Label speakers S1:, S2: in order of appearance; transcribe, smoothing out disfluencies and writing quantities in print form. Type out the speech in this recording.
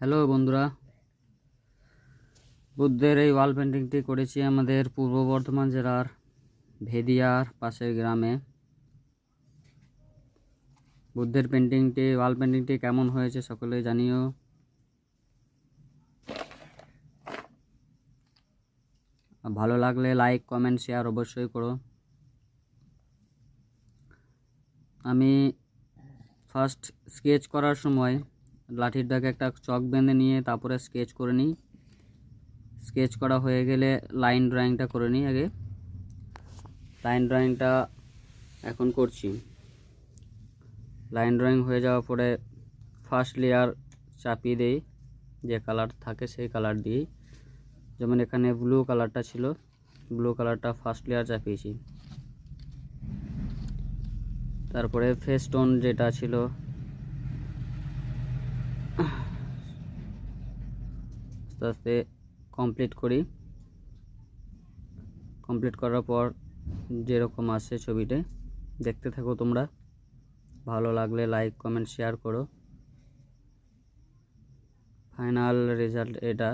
S1: Hello বন্ধুরা, বুদ্ধের এই ওয়াল পেন্টিংটি করেছি আমাদের পূর্ব বর্ধমান জেলার ভেদিয়ার পাশের গ্রামে। বুদ্ধের ওয়াল পেন্টিংটি কেমন হয়েছে সকলে জানিও। ভালো লাগলে লাইক, কমেন্ট, শেয়ার অবশ্যই করো। আমি ফার্স্ট স্কেচ করার সময় লাঠির দাগে একটা চক বেঁধে নিয়ে তারপরে স্কেচ করে নিই। স্কেচ করা হয়ে গেলে লাইন ড্রয়িংটা করে নিই। আগে লাইন ড্রয়িংটা এখন করছি। লাইন ড্রয়িং হয়ে যাওয়ার পরে ফার্স্ট লেয়ার চাপিয়ে দেই, যে কালার থাকে সেই কালার দিই। যেমন এখানে ব্লু কালারটা ছিল, ব্লু কালারটা ফার্স্ট লেয়ার চাপিয়েছি। তারপরে ফেস টোন যেটা ছিল আস্তে আস্তে কমপ্লিট করি। কমপ্লিট করার পর যেরকম আসে ছবিতে দেখতে থাকো তোমরা। ভালো লাগলে লাইক, কমেন্ট, শেয়ার করো। ফাইনাল রেজাল্ট এটা।